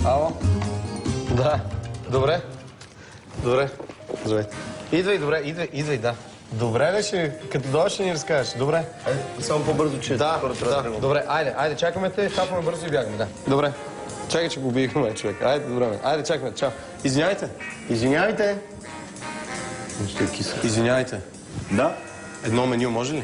Ало? Да. Добре. Добре. Здравей. Идвай, добре, идвай, да. Добре, беше, като дойдеш ще ни разкажеш. Добре. Само по-бързо, че да, добре, айде, чакаме те, хапваме бързо и бягаме, да. Добре. Чакай, че го убихме, човек. Айде, добре, айде, чакаме, чао. Извинявайте. Извинявайте. Извинявайте. Да? Едно меню може ли?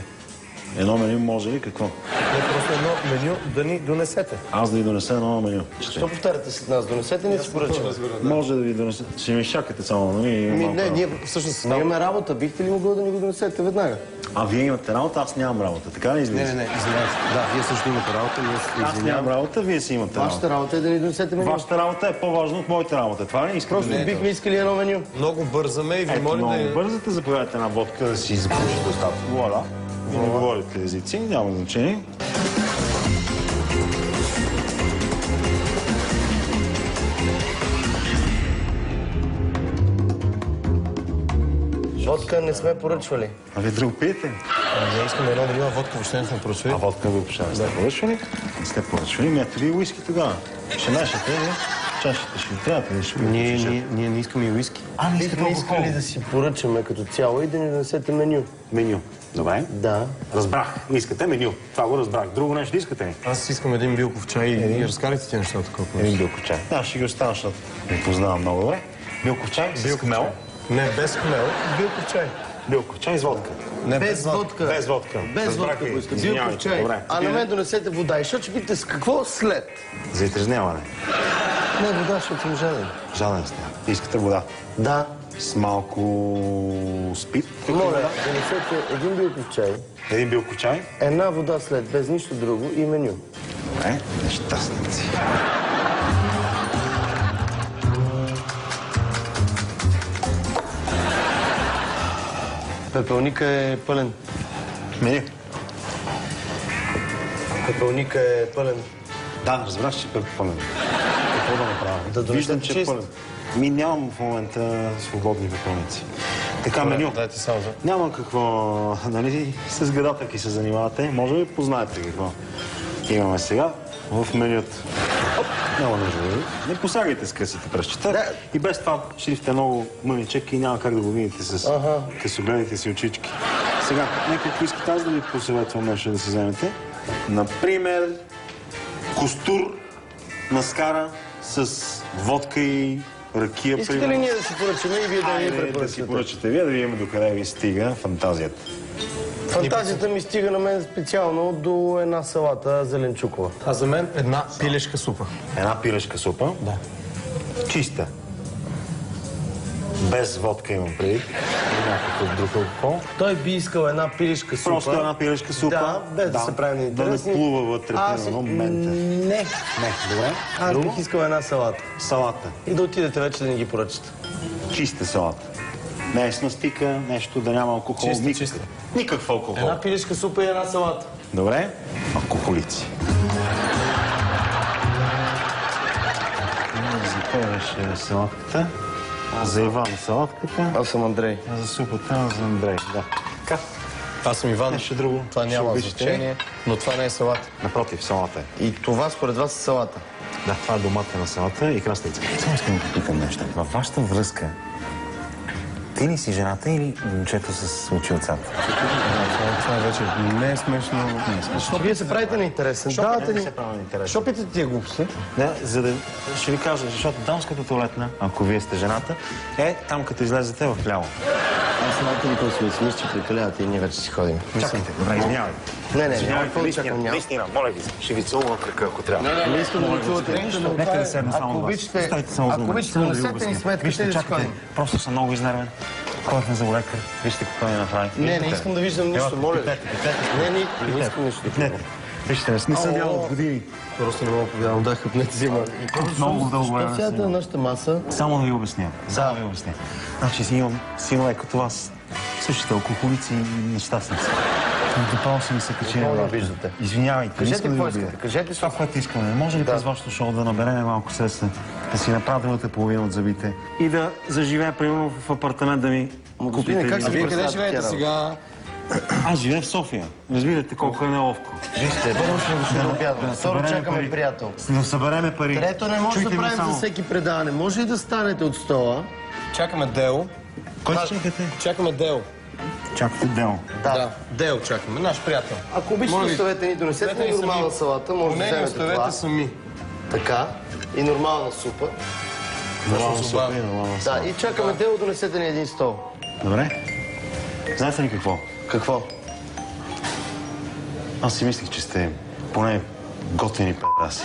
Едно меню може ли? Какво? Не, просто едно меню да ни донесете. Аз да ви донеса едно меню. Що повтаряте след нас? Донесете ни си поръчаме. Може да ви донеса. Ще ми чакате само, нали? Не, ние всъщност имаме работа. Бихте ли могъл да ни го донесете веднага? А вие имате работа, аз нямам работа. Така ли излиза? Не, извинявайте. Да, вие също имате работа. Аз нямам работа, вие си имате работа. Вашата работа е да ни донесете меню. Вашата работа е по-важна от моята работа. Това ли искате? Просто бихме искали едно меню. Много бързаме и ви молим да... Много бързате, заповядайте една водка да си запушите устата. Вуаля. Вие не говорите езици, няма значение. Водка не сме поръчвали. А вие друго пиете? Не искаме едно меню, а водка въобще не сме поръчвали. А водка ви въобще не сте поръчвали? Не сте поръчвали? Мете ви уиски тогава. Ще нашите ли? Чашите ще ви трябва ли? Ще ви Ние не искаме и уиски. Бихме искали да си поръчаме като цяло и да ни донесете меню. Меню. Добре. Да. Разбрах. Искате меню. Това го разбрах. Друго нещо искате ли? Аз искам един билков чай и разкарайте ти нещата колко. Един билков чай. Аз ще ги оставя, защото не познавам много добре. Билков чай с хмел. Не, без хмел, билков чай. Билков чай с водка. Не, Без водка. Без водка. Без водка го искате. Билков чай. Добре. А на мен донесете вода. И защото ще питате с какво след? За изтрезняване. Не, вода, защото съм жаден. Жаден сте. Искате вода. Да. С малко спит. Моля, донесете един билков чай, Един билков чай. една вода след, без нищо друго и меню. Добре. Нещастници. Пепелника е пълен. Меню. Пепелника е пълен. Да, разбрах, че е пълен. Какво да направя? Да донесете Виждам, че е чист. пълен. Нямам в момента свободни пепелници. Така, меню. Дайте само за... Няма какво, нали, с гадателки се занимавате. Може би познаете какво имаме сега в менюто. Няма нужда да ви. Не посягайте с късите пръстчета. Да. И без това шрифт е много мъничък и няма как да го видите с късогледите си очички. Сега, нека ако искате аз да ви посъветвам нещо да си вземете. Например, костур маскара с водка и ракия. Искате ли ние да си поръчаме и вие да ни Айде да си препоръчате? поръчате вие, да видим докъде ви стига фантазията. Фантазията ми стига на мен специално до една салата зеленчукова. А за мен една пилешка супа. Една пилешка супа. Да. Чиста. Без водка имам преди. Или някакъв друг алкохол. Той би искал една пилешка супа. Просто една пилешка супа. Да, без да се прави неинтересни. Да не плува вътре, примерно, мента. Не. Не, добре. Аз бих искал една салата. Салата. И да отидете вече да ни ги поръчате. Чиста салата. Не е с настика, нещо да няма алкохол. Чиста. Никакъв алкохол. Една пилешка супа и една салата. Добре. Алкохолици. За кой беше салатката? За Иван салатката. Аз съм Андрей. А за супата за Андрей, да. Как? Аз съм Иван. Нещо друго. Това няма Ще обичате? значение, но това не е салат. Напротив, салата е. И това според вас е салата. Да, това е домата на салата и крастница. Само искам да попитам нещо. Във вашата връзка, ти ли си жената или момчето с очи от сад? Това вече не е смешно. Защо вие се правите на интересен? Давате Не ни... се прави интересно. Защо питате тия глупости? Да, за да ще ви кажа, защото дамската туалетна, ако вие сте жената, е там като излезете в ляво. Аз малко никой си мисля, че прекалявате и ние вече си ходим. Чакайте, добре, извинявайте. Не, Извинявайте, чакам, няма. наистина, моля ви, ще ви целувам кръка, ако трябва. Не искам да ми чувате. Нека да седна само до вас. Оставите само Ако обичате, донесете ни сметките и да си ходим. Просто съм много изнервен. Ходихме за лекар. Вижте какво ми направи. Не искам да виждам нищо, моля. Не искам нищо. Вижте, не съм бял от години. Просто не мога повярвам, да хъпнете си, ма. Много дълго време. Сядате на нашата маса. Само да ви обясня. Значи имам синове като вас. Слушайте, алкохолици и нещастници. Допало си ми се качи на врата. виждате. Извинявайте, не Кажете искам да какво ви обидя. искате. Кажете Това, което искаме. Може ли през вашето шоу да наберем малко средства, да си направя другата половина от зъбите и да заживея, примерно, в апартамент да ми Господине, как А се вие къде представяте живеете тя сега? Аз живея в София. Разбирате колко е неловко. Вижте, първо ще дошли да обядваме. Второ чакаме приятел. Да събереме пари. Трето не може да правим за всеки предаване. Може и да станете от стола. Чакаме Дело. Кой чакате? Чакаме Дело. Чакате Дело. Да, Дело чакаме. Наш приятел. Ако обичате, оставете ни, донесете ни нормална салата. Може да вземете това. Оставете сами. Така. И нормална супа. Нормална супа и нормална супа. Да, и чакаме Дело, донесете ни един стол. Добре. Знаете ли какво? Какво? Аз си мислих, че сте поне готвени педаси.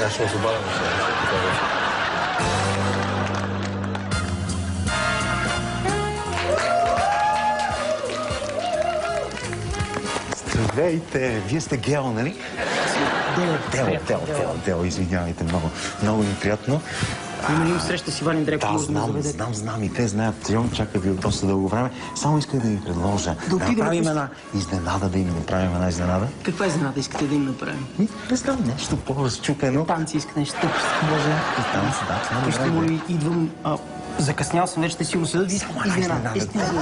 Аз ще освободя Здравейте! Вие сте Гео, нали? Дело, извинявайте, много ми приятно. Има ли среща с Иван Дреков? Да, знам и те знаят. Трион чака ви от доста дълго време. Само исках да ви предложа да направим една изненада, да им направим една изненада. Каква изненада искате да им направим? Не знам, нещо по-разчупено. Танци искате нещо тъпо. Може. Танци, да. Вижте, моли, идвам... Закъснял съм, вече ще си усъдя да искам изненада. Изненада.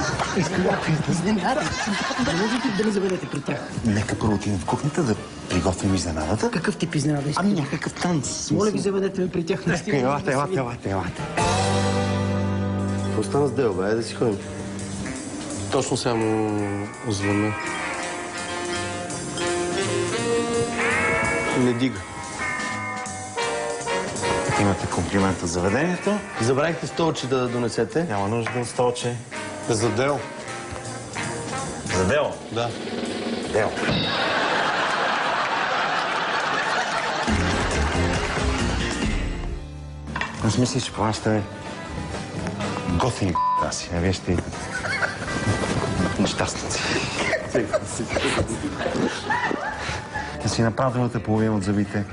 Да можете да не заведете при тях. Нека първо отидем в кухнята да приготвим изненадата. Какъв тип изненада искате? Ами някакъв танц. Моля ви, заведете ме при тях. Елате. Какво стана с Дело, бе? Айде да си ходим. Точно сега му звънна. Не дига. Имате комплимент от заведението. Забравихте столчета да донесете. Няма нужда от столче. За Дело. За Дело? Да. Дело. Аз мисля, че това сте готини педаси, а вие сте нещастници. Да си направя другата половина от зъбите.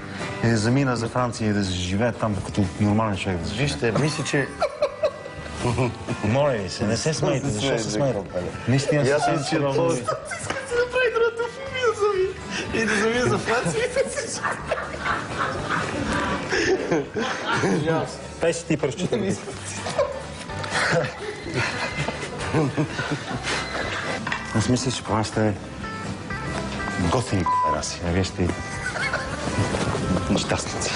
И да замина за Франция и да живея там, като нормален човек да живее. Вижте, мисля, че... Моля ви се, не се смейте, защо се смейте? Наистина съвсем сериозно. Си направи другата фобия зъби. И да замина за Франция и да си... Пей си ти пръщите. Аз мисля, че това сте готини педаси, а вие сте нещастници.